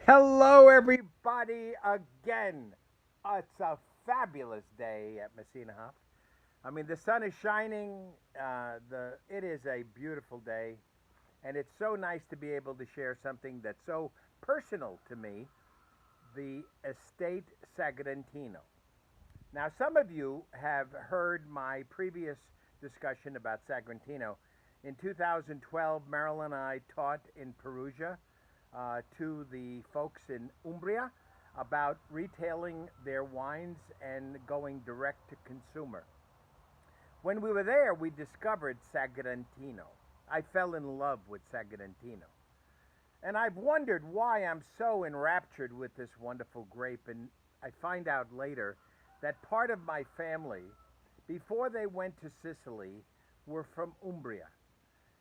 Hello, everybody, again. It's a fabulous day at Messina Hof. I mean, the sun is shining. It is a beautiful day, and it's so nice to be able to share something that's so personal to me, the estate Sagrantino. Now, some of you have heard my previous discussion about Sagrantino. In 2012, Marilyn and I taught in Perugia to the folks in Umbria about retailing their wines and going direct to consumer. When we were there, we discovered Sagrantino. I fell in love with Sagrantino. And I've wondered why I'm so enraptured with this wonderful grape. And I find out later that part of my family, before they went to Sicily, were from Umbria.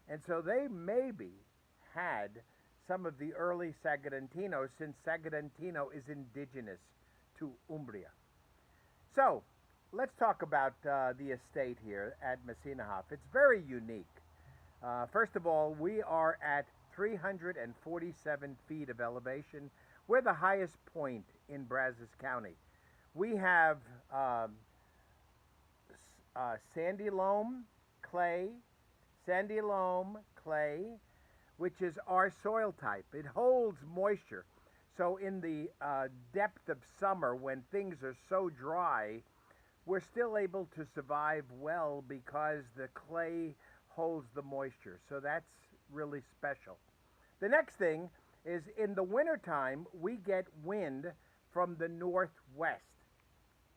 And so they maybe had some of the early Sagrantinos, since Sagrantino is indigenous to Umbria. So let's talk about the estate here at Messina Hof. It's very unique. First of all, we are at 347 feet of elevation. We're the highest point in Brazos County. We have sandy loam, clay, sandy loam, clay, which is our soil type. It holds moisture. So, in the depth of summer, when things are so dry, we're still able to survive well because the clay holds the moisture. So, that's really special. The next thing is in the wintertime, we get wind from the northwest,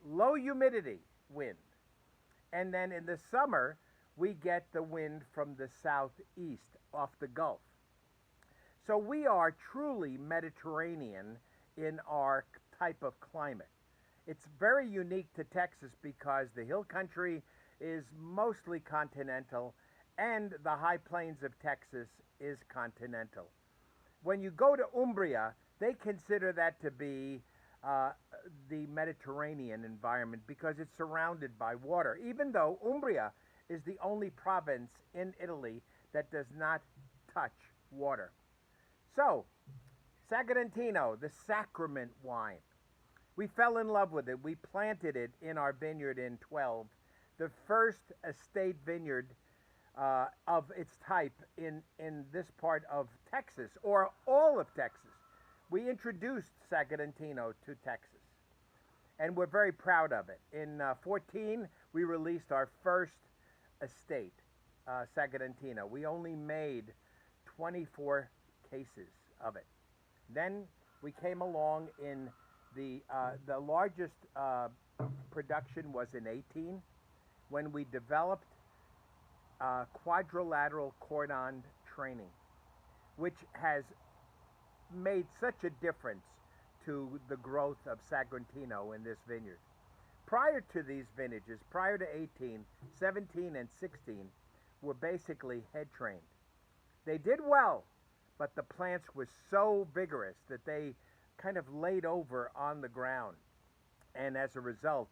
low humidity wind. And then in the summer, we get the wind from the southeast off the Gulf. So we are truly Mediterranean in our type of climate. It's very unique to Texas because the hill country is mostly continental and the high plains of Texas is continental. When you go to Umbria, they consider that to be uh, the Mediterranean environment because it's surrounded by water, even though Umbria is the only province in Italy that does not touch water. So, Sagrantino, the sacrament wine. We fell in love with it. We planted it in our vineyard in 12, the first estate vineyard of its type in this part of Texas, or all of Texas. We introduced Sagrantino to Texas, and we're very proud of it. In 14, we released our first estate, Sagrantino. We only made 24 cases of it. Then we came along in the largest production was in 18 when we developed quadrilateral cordon training, which has made such a difference to the growth of Sagrantino in this vineyard. Prior to these vintages, prior to 18, 17, and 16, were basically head trained. They did well, but the plants were so vigorous that they kind of laid over on the ground. And as a result,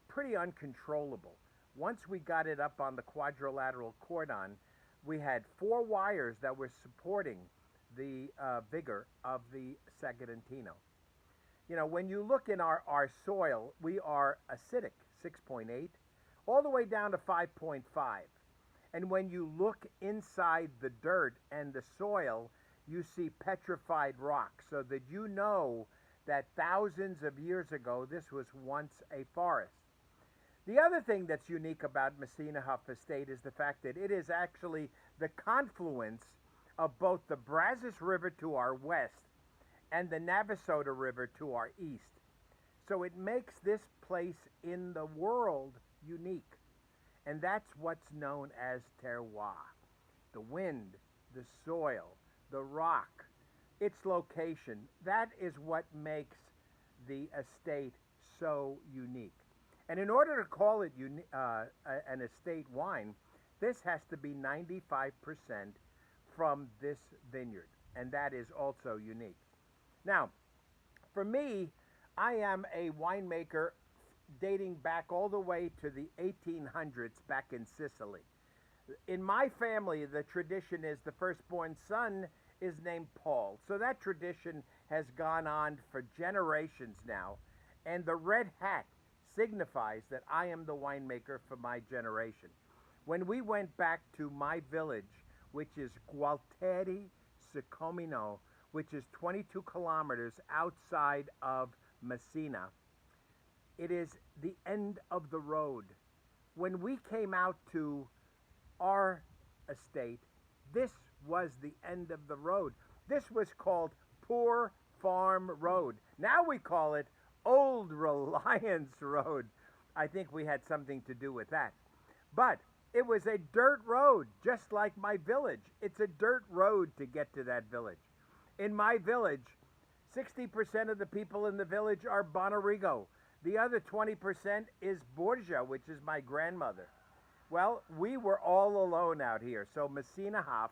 pretty uncontrollable. Once we got it up on the quadrilateral cordon, we had four wires that were supporting the vigor of the Sagrantino. You know, when you look in our soil, we are acidic, 6.8, all the way down to 5.5. And when you look inside the dirt and the soil, you see petrified rock, so that you know that thousands of years ago this was once a forest. The other thing that's unique about Messina Hof Estate is the fact that it is actually the confluence of both the Brazos River to our west and the Navasota River to our east. So it makes this place in the world unique. And that's what's known as terroir. The wind, the soil, the rock, its location. That is what makes the estate so unique. And in order to call it an estate wine, this has to be 95% from this vineyard. And that is also unique. Now, for me, I am a winemaker dating back all the way to the 1800s back in Sicily. In my family, the tradition is the firstborn son is named Paul. So that tradition has gone on for generations now, and the red hat signifies that I am the winemaker for my generation. When we went back to my village, which is Gualteri Sicomino, which is 22 kilometers outside of Messina, it is the end of the road. When we came out to our estate, this was the end of the road. This was called Poor Farm Road. Now we call it Old Reliance Road. I think we had something to do with that. But it was a dirt road, just like my village. It's a dirt road to get to that village. In my village, 60% of the people in the village are Bonarigo. The other 20% is Borgia, which is my grandmother. Well, we were all alone out here. So Messina Hof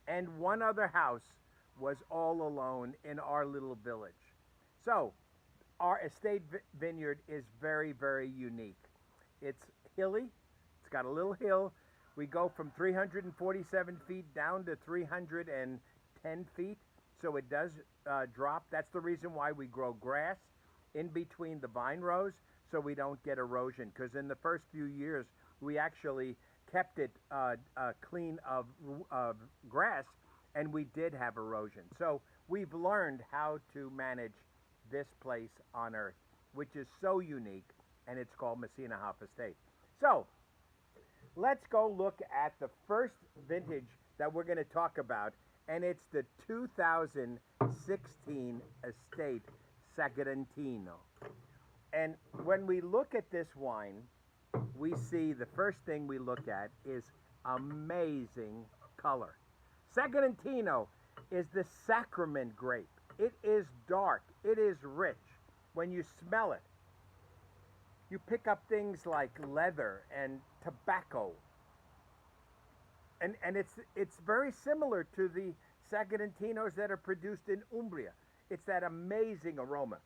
and one other house was all alone in our little village. So our estate vineyard is very, very unique. It's hilly. It's got a little hill. We go from 347 feet down to 310 feet. So it does drop. That's the reason why we grow grass in between the vine rows so we don't get erosion. Because in the first few years, we actually kept it clean of grass, and we did have erosion. So we've learned how to manage this place on earth, which is so unique, and it's called Messina Hof Estate. So let's go look at the first vintage that we're going to talk about, and it's the 2016 estate Sagrantino. And when we look at this wine, we see the first thing we look at is amazing color. Sagrantino is the sacrament grape. It is dark. It is rich. When you smell it, you pick up things like leather and tobacco. And it's very similar to the Sagrantinos that are produced in Umbria. It's that amazing aroma.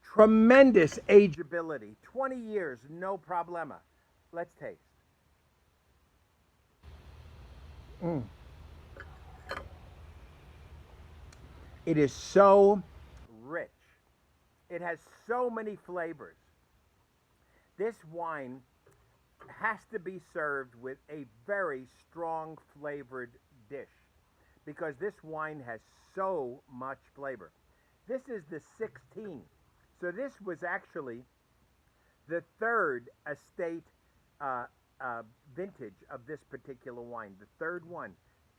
Tremendous ageability. 20 years, no problema. Let's taste. It is so rich. It has so many flavors. This wine has to be served with a very strong flavored dish because this wine has so much flavor. This is the 16. So this was actually the third estate vintage of this particular wine. The third one.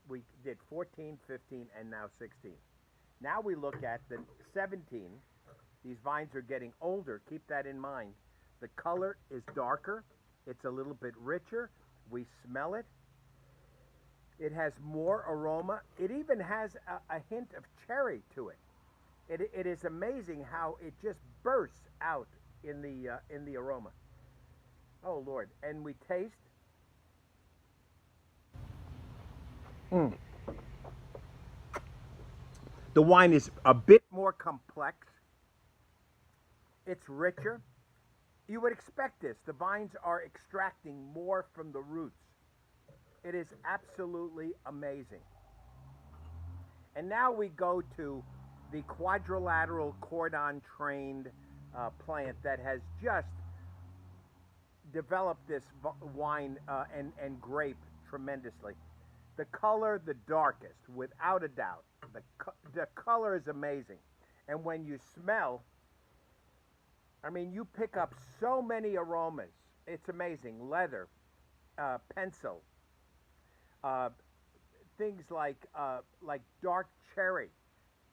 We did 14, 15, and now 16. Now we look at the 17. These vines are getting older. Keep that in mind. The color is darker. It's a little bit richer. We smell it. It has more aroma. It even has a hint of cherry to it. It is amazing how it just bursts out in the aroma. Oh Lord! And we taste. The wine is a bit more complex. It's richer. You would expect this. The vines are extracting more from the roots. It is absolutely amazing. And now we go to the quadrilateral cordon trained plant that has just developed this wine and grape tremendously. The color, the darkest, without a doubt. The color is amazing. And when you smell, I mean, you pick up so many aromas. It's amazing. Leather, pencil, things like dark cherry.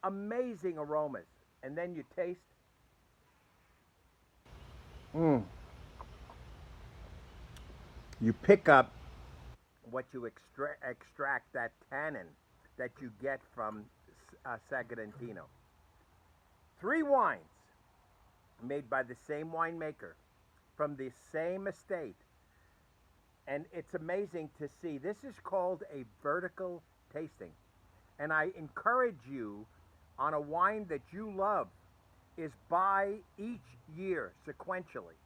Amazing aromas. And then you taste. You pick up what you extract that tannin that you get from Sagrantino. 3 wines made by the same winemaker from the same estate. And it's amazing to see. This is called a vertical tasting. And I encourage you on a wine that you love is buy each year sequentially.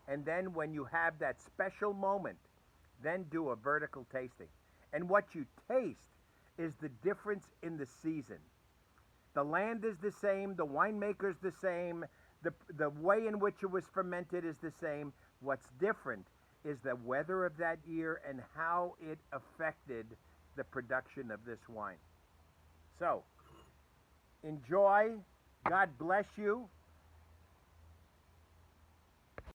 And then when you have that special moment, then do a vertical tasting. And what you taste is the difference in the season. The land is the same, the winemaker's the same, the way in which it was fermented is the same. What's different is the weather of that year and how it affected the production of this wine. So, enjoy. God bless you.